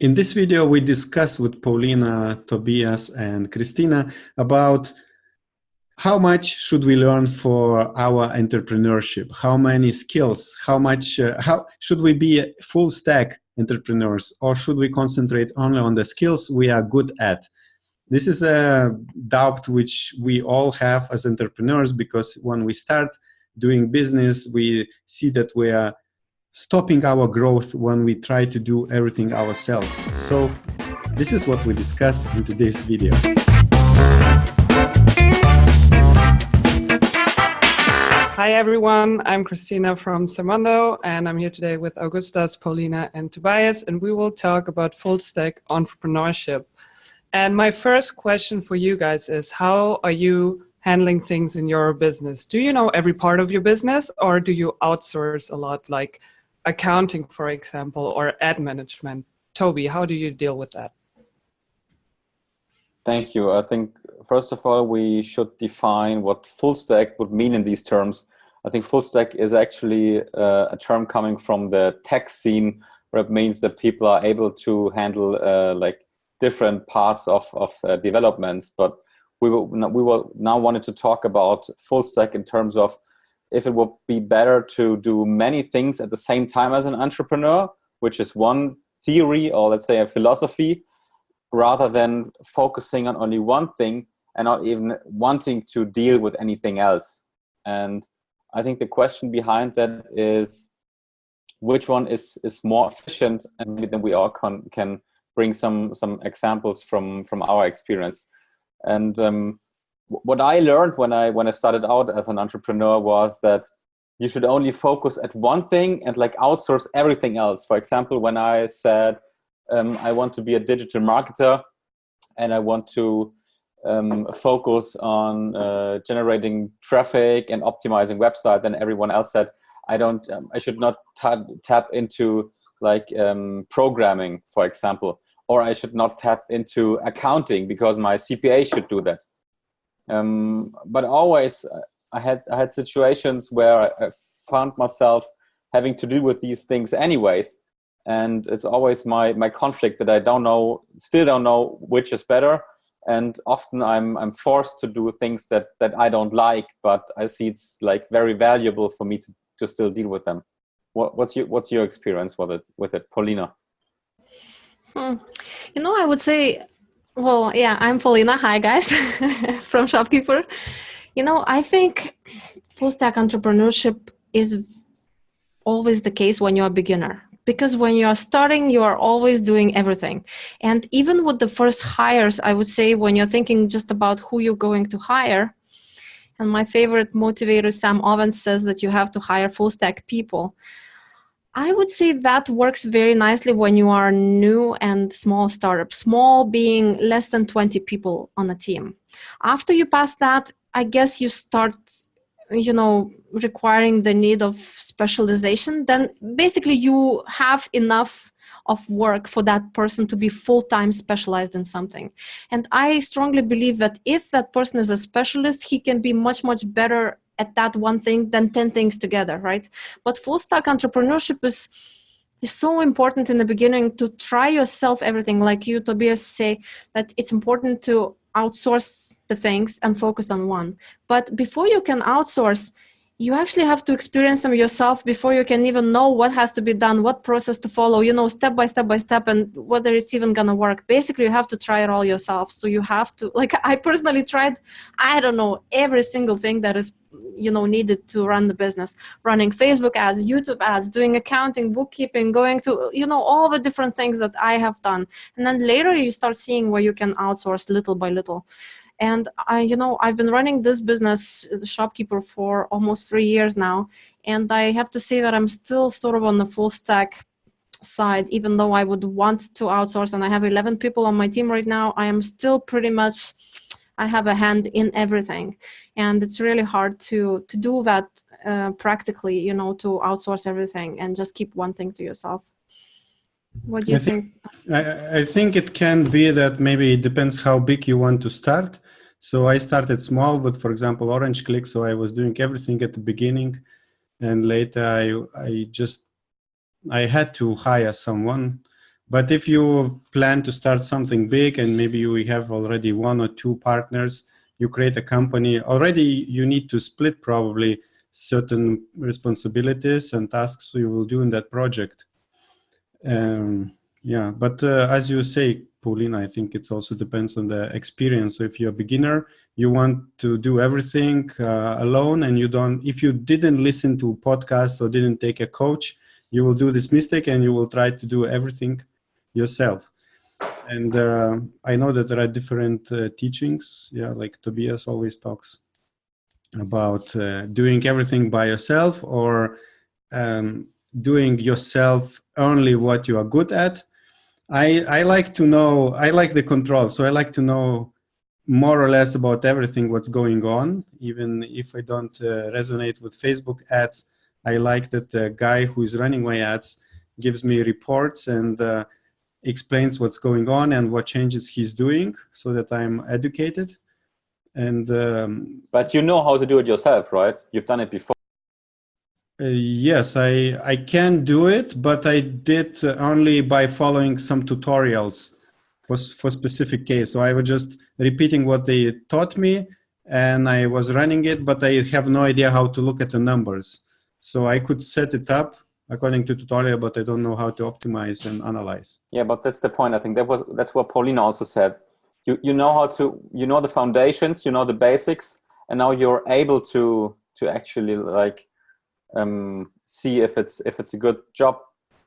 In this video, we discuss with Paulina, Tobias, and Kristina about how much should we learn for our entrepreneurship, how many skills, how should we be full stack entrepreneurs, or should we concentrate only on the skills we are good at? This is a doubt which we all have as entrepreneurs, because when we start doing business, we see that we are stopping our growth when we try to do everything ourselves. So this is what we discuss in today's video. Hi everyone, I'm Kristina from Sermondo, and I'm here today with Augustas, Paulina, and Tobias, and we will talk about full stack entrepreneurship. And my first question for you guys is, how are you handling things in your business? Do you know every part of your business, or do you outsource a lot, like accounting, for example, or ad management? Toby, how do you deal with that? Thank you. I think, first of all, we should define what full stack would mean in these terms. I think full stack is actually a term coming from the tech scene, where it means that people are able to handle like different parts of developments. But we will now wanted to talk about full stack in terms of if it would be better to do many things at the same time as an entrepreneur, which is one theory, or let's say a philosophy, rather than focusing on only one thing and not even wanting to deal with anything else. And I think the question behind that is, which one is more efficient? And maybe then we all can bring some examples from our experience. And what I learned when I started out as an entrepreneur was that you should only focus at one thing and like outsource everything else. For example, when I said I want to be a digital marketer and I want to focus on generating traffic and optimizing website, then everyone else said I should not tap into like programming, for example, or I should not tap into accounting because my CPA should do that. But always I had situations where I found myself having to deal with these things anyways, and it's always my conflict that I still don't know which is better, and often I'm forced to do things that I don't like, but I see it's like very valuable for me to still deal with them. What's your experience with it, Paulina? You know, I would say, well, yeah, I'm Paulina. Hi, guys, from Shopkeeper. You know, I think full stack entrepreneurship is always the case when you're a beginner, because when you are starting, you are always doing everything. And even with the first hires, I would say, when you're thinking just about who you're going to hire, and my favorite motivator, Sam Ovens, says that you have to hire full stack people. I would say that works very nicely when you are new and small startup, small being less than 20 people on a team. After you pass that, I guess you start, requiring the need of specialization. Then basically you have enough of work for that person to be full-time specialized in something. And I strongly believe that if that person is a specialist, he can be much, much better at that one thing than 10 things together, right? But full stack entrepreneurship is so important in the beginning to try yourself everything. Like you, Tobias, say that it's important to outsource the things and focus on one. But before you can outsource, you actually have to experience them yourself before you can even know what has to be done, what process to follow, step by step, and whether it's even gonna work. Basically, you have to try it all yourself. So you have to, like I personally tried, I don't know, every single thing that is, needed to run the business, running Facebook ads, YouTube ads, doing accounting, bookkeeping, going to, all the different things that I have done. And then later you start seeing where you can outsource little by little. And I've been running this business, the Shopkeeper, for almost 3 years now. And I have to say that I'm still sort of on the full stack side, even though I would want to outsource, and I have 11 people on my team right now. I am still pretty much, I have a hand in everything. And it's really hard to do that practically, to outsource everything and just keep one thing to yourself. What do you think? I think it can be that maybe it depends how big you want to start. So I started small with, for example, Orange Click. So I was doing everything at the beginning, and later I had to hire someone But if you plan to start something big and maybe you have already 1 or 2 partners, you create a company, already you need to split probably certain responsibilities and tasks you will do in that project. Yeah, but as you say, Paulina, I think it also depends on the experience. So if you're a beginner, you want to do everything alone, and you don't, if you didn't listen to podcasts or didn't take a coach, you will do this mistake and you will try to do everything yourself. And I know that there are different teachings. Yeah, like Tobias always talks about doing everything by yourself, or doing yourself only what you are good at. I like to know, I like the control. So I like to know more or less about everything what's going on. Even if I don't resonate with Facebook ads, I like that the guy who is running my ads gives me reports and explains what's going on and what changes he's doing, so that I'm educated. And but you know how to do it yourself, right? You've done it before. Yes, I can do it, but I did only by following some tutorials for specific case. So I was just repeating what they taught me, and I was running it, but I have no idea how to look at the numbers. So I could set it up according to tutorial, but I don't know how to optimize and analyze. Yeah, but that's the point. I think that's what Paulina also said. You know how to, you know the foundations, you know the basics, and now you're able to actually like see if it's a good job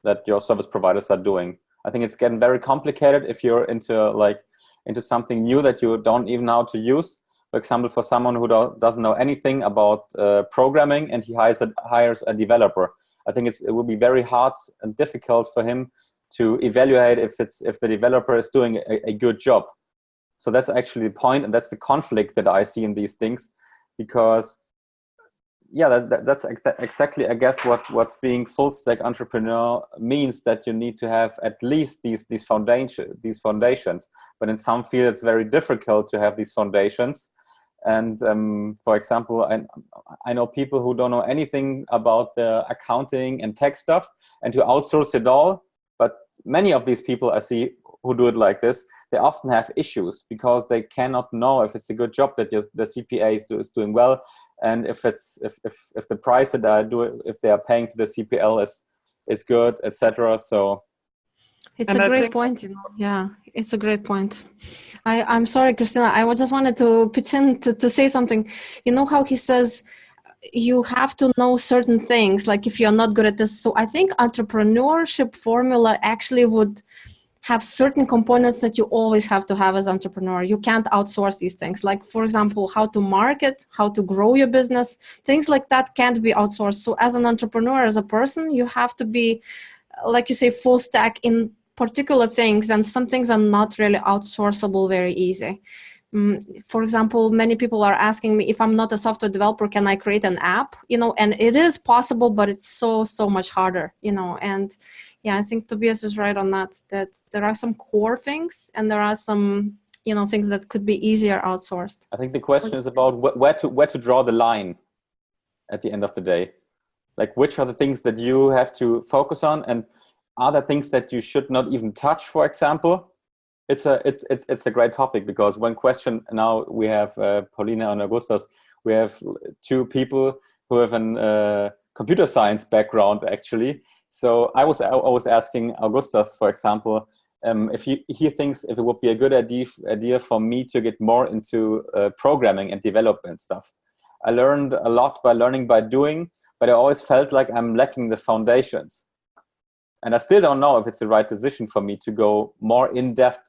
that your service providers are doing. I think it's getting very complicated if you're into something new that you don't even know how to use. For example, for someone who doesn't know anything about programming and he hires a developer, I think it will be very hard and difficult for him to evaluate if the developer is doing a good job. So that's actually the point, and that's the conflict that I see in these things, because yeah, that's exactly, I guess, what being full stack entrepreneur means, that you need to have at least these foundations. But in some fields, it's very difficult to have these foundations. And for example, I know people who don't know anything about the accounting and tech stuff, and to outsource it all. But many of these people I see who do it like this, they often have issues because they cannot know if it's a good job that the CPA is doing well, and if the price that if they are paying to the CPL is good, etc. So it's a great point, you know. Yeah, it's a great point. I'm sorry, Kristina, I just wanted to pitch in to say something. You know how he says you have to know certain things, like if you're not good at this. So I think Entrepreneurship Formula actually would have certain components that you always have to have as an entrepreneur. You can't outsource these things. Like, for example, how to market, how to grow your business, things like that can't be outsourced. So as an entrepreneur, as a person, you have to be, like you say, full stack in particular things, and some things are not really outsourceable very easy. For example, many people are asking me, if I'm not a software developer, can I create an app? You know, and it is possible, but it's so much harder, you know. And yeah, I think Tobias is right on that there are some core things and there are some, you know, things that could be easier outsourced. I think the question is about where to draw the line at the end of the day. Like, which are the things that you have to focus on, and are there things that you should not even touch, for example? It's a great topic, because one question, now we have Paulina and Augustas, we have two people who have a computer science background actually. So I was asking Augustas, for example, if he thinks if it would be a good idea for me to get more into programming and development stuff. I learned a lot by learning by doing, but I always felt like I'm lacking the foundations. And I still don't know if it's the right decision for me to go more in depth,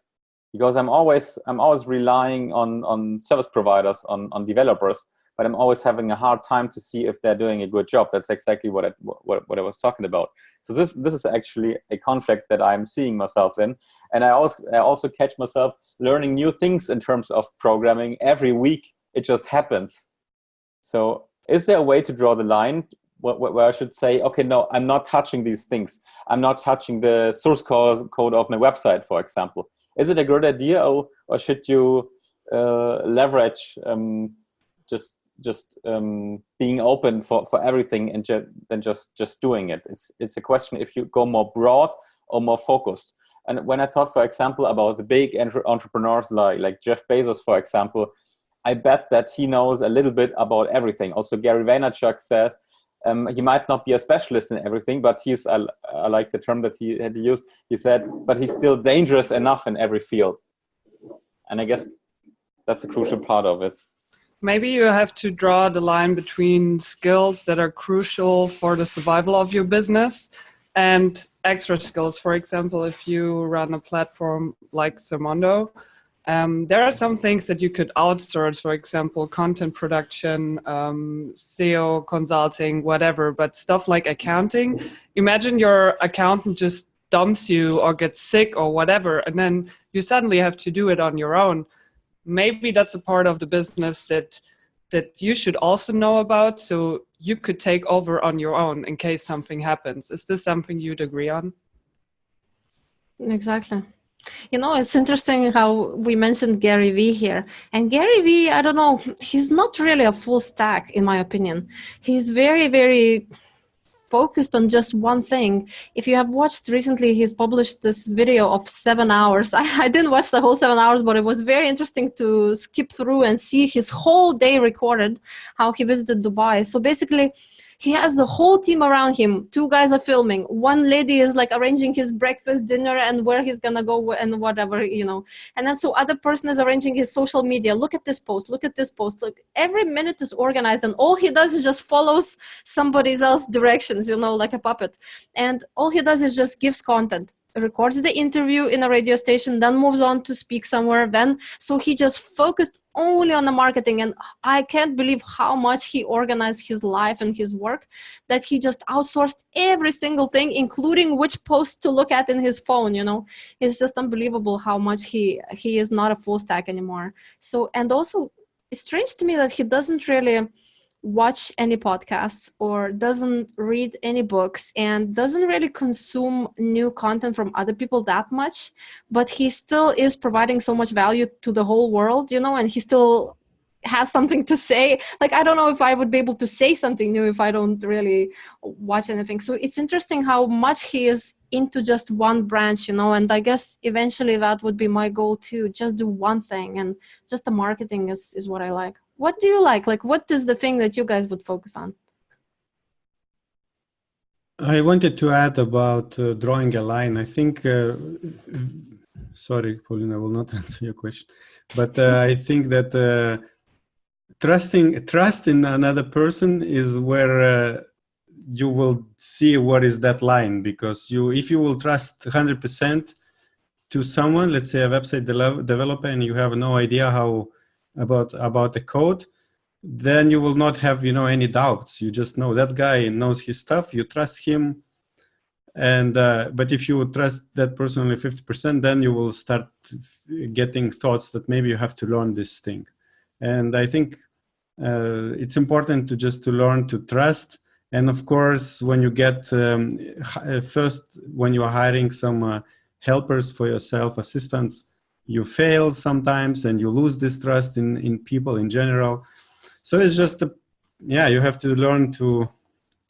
because I'm always relying on service providers, on developers, but I'm always having a hard time to see if they're doing a good job. That's exactly what I was talking about. So this is actually a conflict that I'm seeing myself in, and I also catch myself learning new things in terms of programming every week. It just happens. So is there a way to draw the line where I should say, okay, no, I'm not touching these things. I'm not touching the source code of my website, for example. Is it a good idea, or should you leverage just being open for everything and then just doing it? It's a question if you go more broad or more focused. And when I thought, for example, about the big entrepreneurs like Jeff Bezos, for example, I bet that he knows a little bit about everything. Also, Gary Vaynerchuk says he might not be a specialist in everything, but he's, I like the term that he had used, he said, but he's still dangerous enough in every field. And I guess that's a crucial part of it. Maybe you have to draw the line between skills that are crucial for the survival of your business and extra skills. For example, if you run a platform like Sermondo, there are some things that you could outsource, for example, content production, SEO, consulting, whatever, but stuff like accounting. Imagine your accountant just dumps you or gets sick or whatever, and then you suddenly have to do it on your own. Maybe that's a part of the business that you should also know about, so you could take over on your own in case something happens. Is this something you'd agree on? Exactly. You know, it's interesting how we mentioned Gary Vee here. And Gary Vee, I don't know, he's not really a full stack, in my opinion. He's very, very focused on just one thing. If you have watched recently, he's published this video of 7 hours. I didn't watch the whole 7 hours, but it was very interesting to skip through and see his whole day recorded, how he visited Dubai. So basically, he has the whole team around him. 2 guys are filming. 1 lady is like arranging his breakfast, dinner, and where he's gonna go and whatever, you know. And then so other person is arranging his social media. Look at this post. Look at this post. Look, every minute is organized, and all he does is just follows somebody else's directions, you know, like a puppet. And all he does is just gives content. Records the interview in a radio station, then moves on to speak somewhere. Then so he just focused only on the marketing, and I can't believe how much he organized his life and his work, that he just outsourced every single thing, including which post to look at in his phone. You know, it's just unbelievable how much he is not a full stack anymore. So, and also it's strange to me that he doesn't really watch any podcasts or doesn't read any books and doesn't really consume new content from other people that much, but he still is providing so much value to the whole world, you know, and he still has something to say. Like, I don't know if I would be able to say something new if I don't really watch anything. So it's interesting how much he is into just one branch, you know, and I guess eventually that would be my goal too, just do one thing, and just the marketing is what I like. What do you like? Like, what is the thing that you guys would focus on? I wanted to add about drawing a line. I think, sorry, Paulina, I will not answer your question, but I think that trust in another person is where you will see what is that line, because if you will trust 100% to someone, let's say a website developer, and you have no idea how about the code, then you will not have, you know, any doubts. You just know that guy knows his stuff, you trust him. And but if you trust that person only 50%, then you will start getting thoughts that maybe you have to learn this thing. And I think it's important to learn to trust. And of course, when you get first, when you are hiring some helpers for yourself, assistants, you fail sometimes and you lose this trust in people in general. So it's just, you have to learn to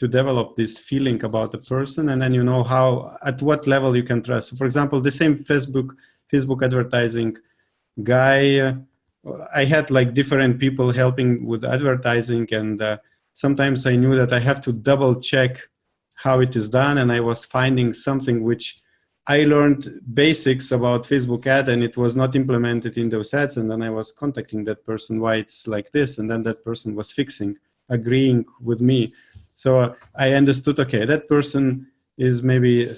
develop this feeling about the person, and then you know at what level you can trust. So for example, the same Facebook advertising guy, I had like different people helping with advertising, and sometimes I knew that I have to double check how it is done, and I was finding something which I learned basics about Facebook ad, and it was not implemented in those ads. And then I was contacting that person, why it's like this. And then that person was agreeing with me. So I understood, okay, that person is maybe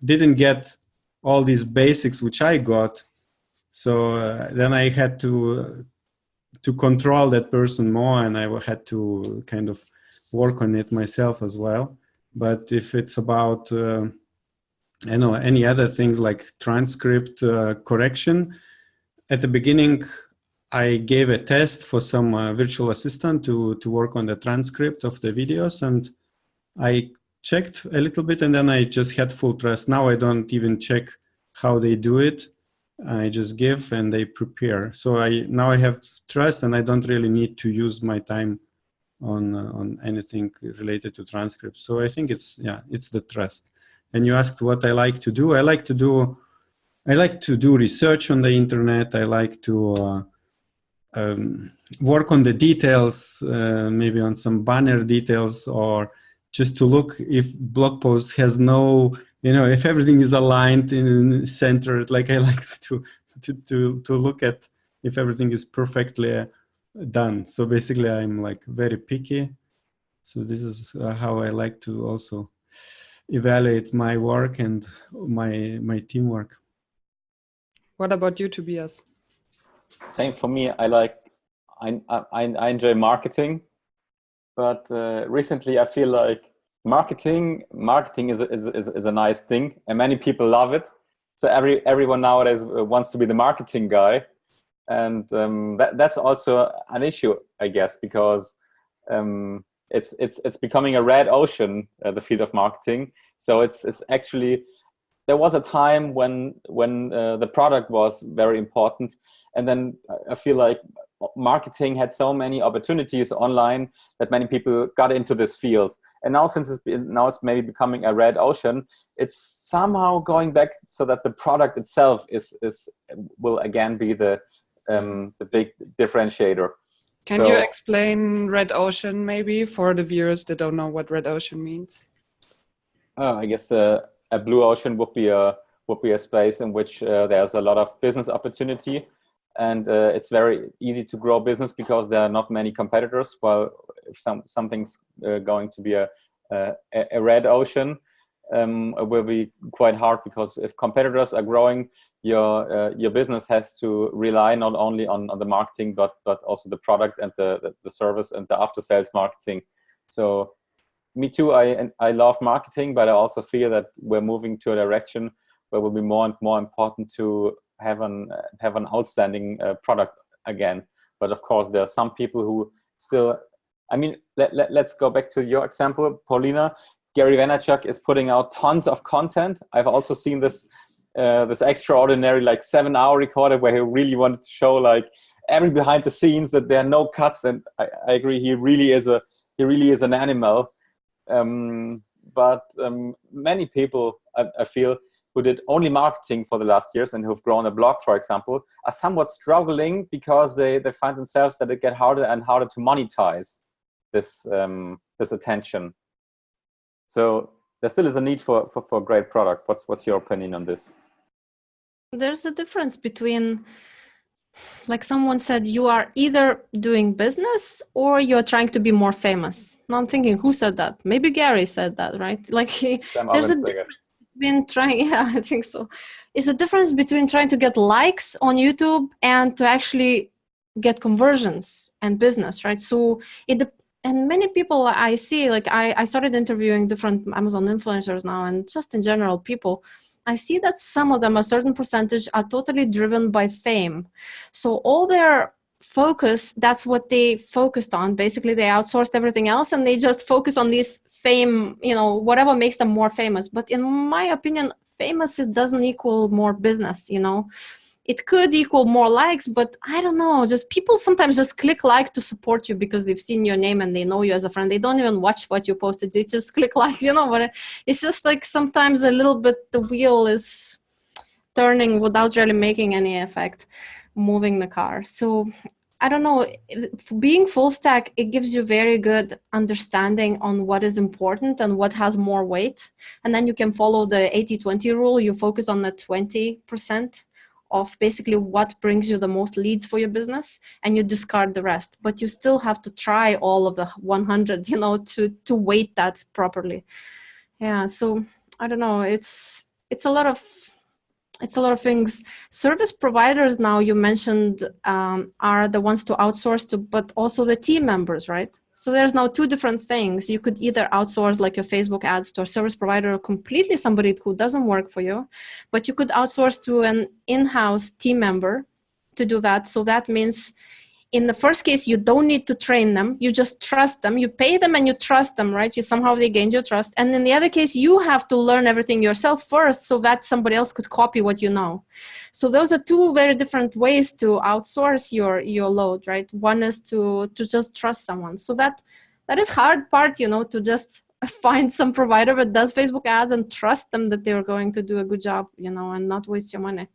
didn't get all these basics, which I got. So then I had to control that person more, and I had to kind of work on it myself as well. But if it's about any other things like transcript correction, at the beginning I gave a test for some virtual assistant to work on the transcript of the videos, and I checked a little bit, and then I just had full trust. Now I don't even check how they do it. I just give and they prepare. So now I have trust, and I don't really need to use my time on anything related to transcripts. So I think it's the trust. And you asked what I like to do. I like to do I like to do research on the internet. I like to work on the details, maybe on some banner details, or just to look if blog post has no, if everything is aligned and centered. Like I like to look at if everything is perfectly done. So basically, I'm like very picky. So this is how I like to also evaluate my work and my teamwork. What about you, Tobias? Same for me. I enjoy marketing, but recently I feel like marketing is a nice thing, and many people love it. So everyone nowadays wants to be the marketing guy, and that's also an issue, I guess, because it's becoming a red ocean, the field of marketing. So it's actually, there was a time when the product was very important, and then I feel like marketing had so many opportunities online that many people got into this field. And now, since it's maybe becoming a red ocean, it's somehow going back so that the product itself will again be the big differentiator. Can you explain red ocean maybe for the viewers that don't know what red ocean means? I guess a blue ocean would be a space in which there's a lot of business opportunity, and it's very easy to grow business because there are not many competitors. While if something's going to be a red ocean, it will be quite hard, because if competitors are growing, your business has to rely not only on the marketing but also the product and the service and the after sales marketing. So me too, I love marketing, but I also feel that we're moving to a direction where it will be more and more important to have an outstanding product again. But of course, there are some people who still, I mean, let's go back to your example, Paulina. Gary Vaynerchuk is putting out tons of content. I've also seen this extraordinary 7-hour recorder where he really wanted to show every behind the scenes, that there are no cuts. And I agree, he really is an animal. But many people, I feel, who did only marketing for the last years and who've grown a blog, for example, are somewhat struggling because they find themselves that it gets harder and harder to monetize this attention. So there still is a need for a great product. What's your opinion on this? There's a difference between, like someone said, you are either doing business or you're trying to be more famous. Now I'm thinking, who said that? Maybe Gary said that, right? There's a difference between trying, yeah, I think so. It's a difference between trying to get likes on YouTube and to actually get conversions and business, right? So and many people I see, I started interviewing different Amazon influencers now, and just in general, people, I see that some of them, a certain percentage, are totally driven by fame. So all their focus, that's what they focused on. Basically, they outsourced everything else and they just focus on this fame, whatever makes them more famous. But in my opinion, famous, it doesn't equal more business, It could equal more likes, but I don't know. Just people sometimes just click like to support you because they've seen your name and they know you as a friend. They don't even watch what you posted. They just click like, but it's just sometimes a little bit the wheel is turning without really making any effect, moving the car. So I don't know. Being full stack, it gives you very good understanding on what is important and what has more weight. And then you can follow the 80-20 rule. You focus on the 20% of basically what brings you the most leads for your business, and you discard the rest. But you still have to try all of the 100, to weight that properly. Yeah, so I don't know. It's a lot of things. Service providers now, you mentioned, are the ones to outsource to, but also the team members, right? So there's now two different things. You could either outsource your Facebook ads to a service provider, or completely somebody who doesn't work for you, but you could outsource to an in-house team member to do that. So that means in the first case, you don't need to train them. You just trust them. You pay them and you trust them, right? Somehow they gained your trust. And in the other case, you have to learn everything yourself first so that somebody else could copy what you know. So those are two very different ways to outsource your load, right? One is to just trust someone. So that is hard part, to just find some provider that does Facebook ads and trust them that they're going to do a good job, and not waste your money.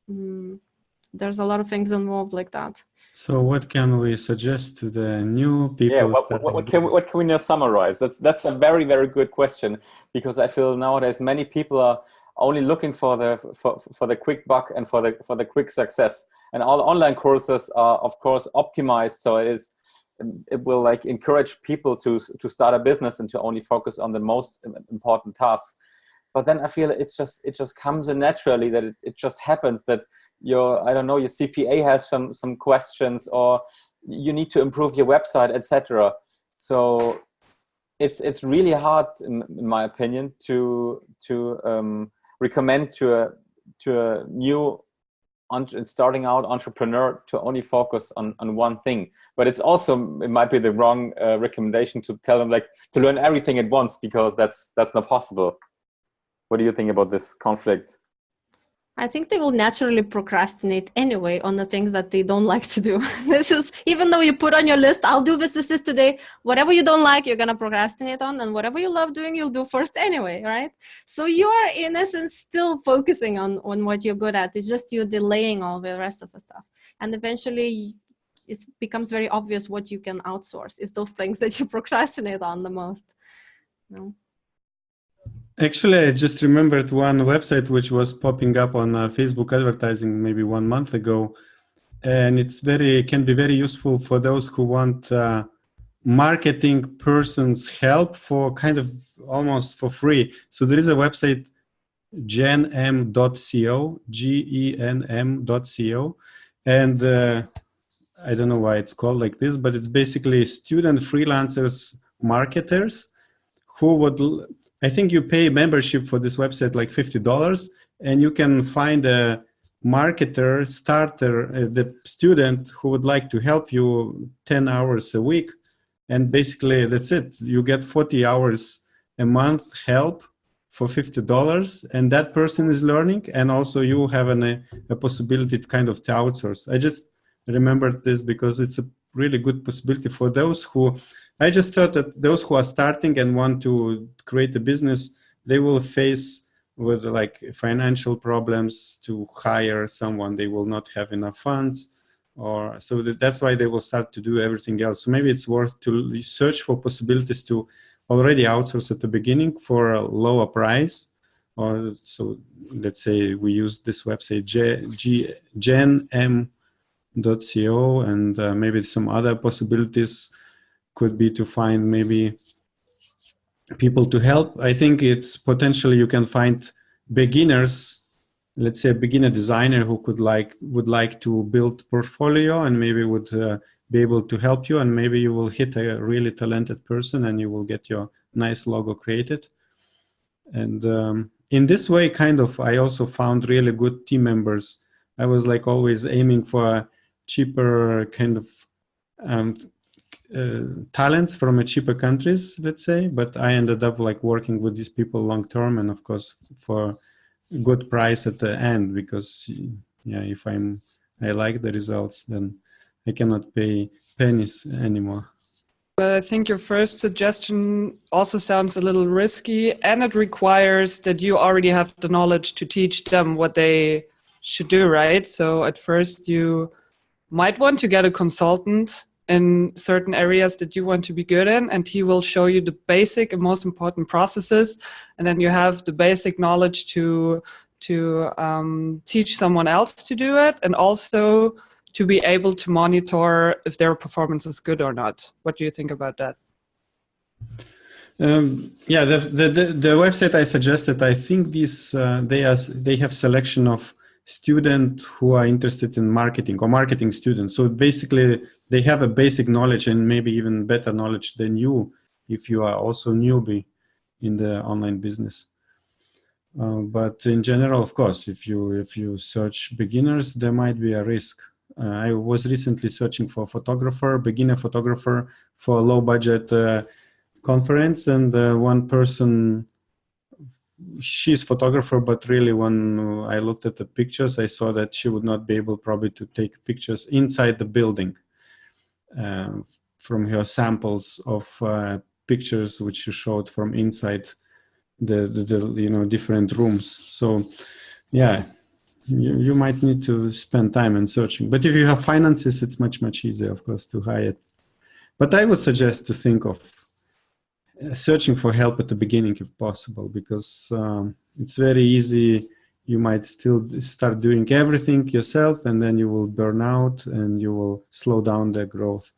there's a lot of things involved like that. So what can we suggest to the new people? Yeah, what can we now summarize? That's a very, very good question, because I feel nowadays many people are only looking for the quick buck and for the quick success. And all online courses are, of course, optimized, so it will like encourage people to start a business and to only focus on the most important tasks. But then I feel it just comes in naturally, that it just happens that your CPA has some questions, or you need to improve your website, etc. So it's really hard, in my opinion, to recommend to a new starting out entrepreneur to only focus on one thing. But it might be the wrong recommendation to tell them like to learn everything at once, because that's not possible. What do you think about this conflict? I think they will naturally procrastinate anyway on the things that they don't like to do. This is, even though you put on your list, I'll do this today, whatever you don't like, you're going to procrastinate on, and whatever you love doing, you'll do first anyway, right? So you're in essence still focusing on what you're good at. It's just you're delaying all the rest of the stuff. And eventually it becomes very obvious what you can outsource is those things that you procrastinate on the most. No? Actually, I just remembered one website which was popping up on Facebook advertising maybe 1 month ago, and can be very useful for those who want marketing person's help for kind of almost for free. So there is a website, genm.co, genm.co, and I don't know why it's called like this, but it's basically student freelancers marketers who would. I think you pay membership for this website like $50, and you can find a marketer, starter, the student who would like to help you 10 hours a week. And basically that's it. You get 40 hours a month help for $50, and that person is learning. And also you have a possibility to kind of to outsource. I just remembered this because it's a really good possibility for those who, I just thought that those who are starting and want to create a business, they will face with like financial problems to hire someone. They will not have enough funds, or so that's why they will start to do everything else. So maybe it's worth to search for possibilities to already outsource at the beginning for a lower price. Or so let's say we use this website genm.co, and maybe some other possibilities could be to find maybe people to help. I think it's potentially you can find beginners, let's say a beginner designer who would like to build portfolio, and maybe would be able to help you, and maybe you will hit a really talented person and you will get your nice logo created. And in this way, kind of, I also found really good team members. I was like always aiming for cheaper kind of talents from a cheaper countries, let's say, but I ended up like working with these people long term, and of course for good price at the end, because yeah, if I like the results, then I cannot pay pennies anymore. I think your first suggestion also sounds a little risky, and it requires that you already have the knowledge to teach them what they should do, right? So at first you might want to get a consultant in certain areas that you want to be good in, and he will show you the basic and most important processes, and then you have the basic knowledge to teach someone else to do it, and also to be able to monitor if their performance is good or not. What do you think about that? Yeah, the website I suggested, I think these they have selection of students who are interested in marketing, or marketing students. So basically they have a basic knowledge, and maybe even better knowledge than you if you are also newbie in the online business. But in general, of course, if you search beginners, there might be a risk. I was recently searching for a photographer, beginner photographer, for a low budget conference, and one person, she's photographer, but really when I looked at the pictures, I saw that she would not be able probably to take pictures inside the building from her samples of pictures which she showed from inside the different rooms. So yeah, you might need to spend time in searching. But if you have finances, it's much easier, of course, to hire. But I would suggest to think of searching for help at the beginning if possible, because it's very easy. You might still start doing everything yourself, and then you will burn out and you will slow down the growth.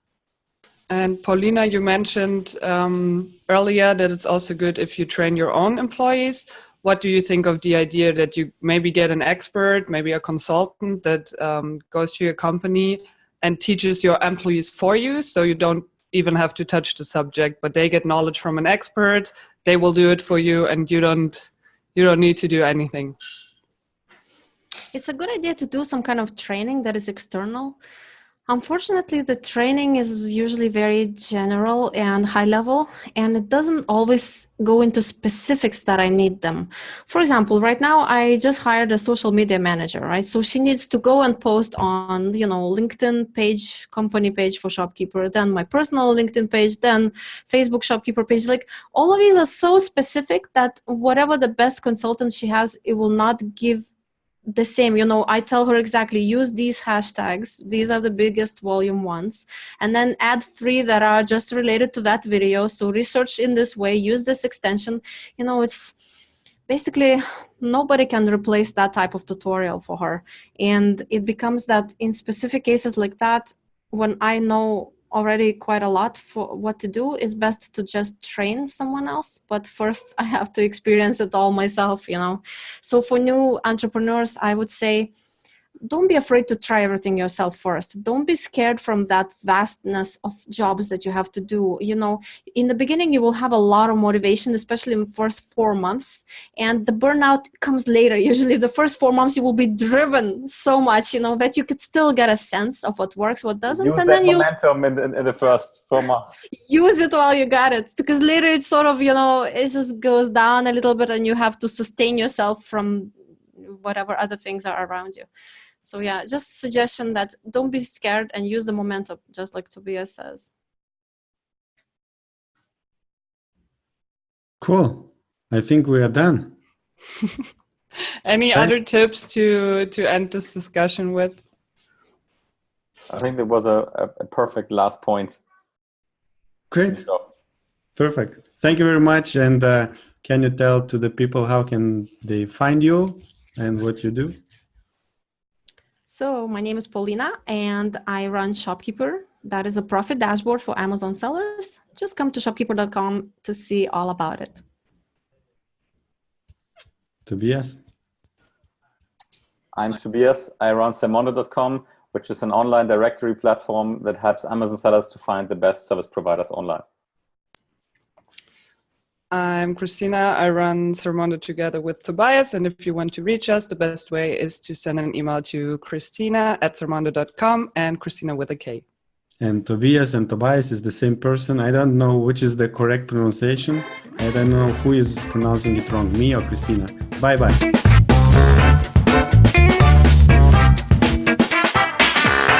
And Paulina, you mentioned earlier that it's also good if you train your own employees. What do you think of the idea that you maybe get an expert, maybe a consultant that goes to your company and teaches your employees for you, so you don't even have to touch the subject, but they get knowledge from an expert, they will do it for you, and you don't need to do anything? It's a good idea to do some kind of training that is external. Unfortunately, the training is usually very general and high level, and it doesn't always go into specifics that I need them. For example, right now, I just hired a social media manager, right? So she needs to go and post on, LinkedIn page, company page for shopkeeper, then my personal LinkedIn page, then Facebook shopkeeper page. Like, all of these are so specific that whatever the best consultant she has, it will not give the same. I tell her exactly, use these hashtags, these are the biggest volume ones, and then add 3 that are just related to that video. So research in this way, use this extension. It's basically, nobody can replace that type of tutorial for her. And it becomes that in specific cases like that, when I know already quite a lot for what to do, is best to just train someone else. But first I have to experience it all myself, So for new entrepreneurs, I would say, don't be afraid to try everything yourself first. Don't be scared from that vastness of jobs that you have to do. In the beginning, you will have a lot of motivation, especially in the first 4 months. And the burnout comes later. Usually the first 4 months, you will be driven so much, that you could still get a sense of what works, what doesn't. Use and that then you momentum in the first 4 months. Use it while you got it. Because later it's sort of, it just goes down a little bit and you have to sustain yourself from whatever other things are around you. So yeah, just suggestion that don't be scared and use the momentum, just like Tobias says. Cool. I think we are done. Any other tips to end this discussion with? I think that was a perfect last point. Great. Perfect. Thank you very much. And can you tell to the people how can they find you and what you do? So my name is Paulina and I run Shopkeeper. That is a profit dashboard for Amazon sellers. Just come to shopkeeper.com to see all about it. Tobias? I'm Tobias. I run Sermondo.com, which is an online directory platform that helps Amazon sellers to find the best service providers online. I'm Kristina. I run Sermondo together with Tobias. And if you want to reach us, the best way is to send an email to Kristina@sermondo.com and Kristina with a K. And Tobias and Tobias is the same person. I don't know which is the correct pronunciation. I don't know who is pronouncing it wrong, me or Kristina. Bye-bye.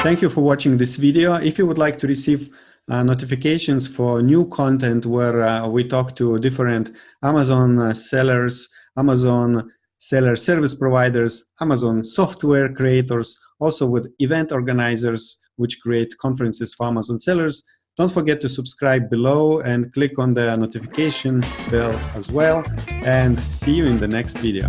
Thank you for watching this video. If you would like to receive notifications for new content where we talk to different Amazon sellers, Amazon seller service providers, Amazon software creators, also with event organizers which create conferences for Amazon sellers, don't forget to subscribe below and click on the notification bell as well. And see you in the next video.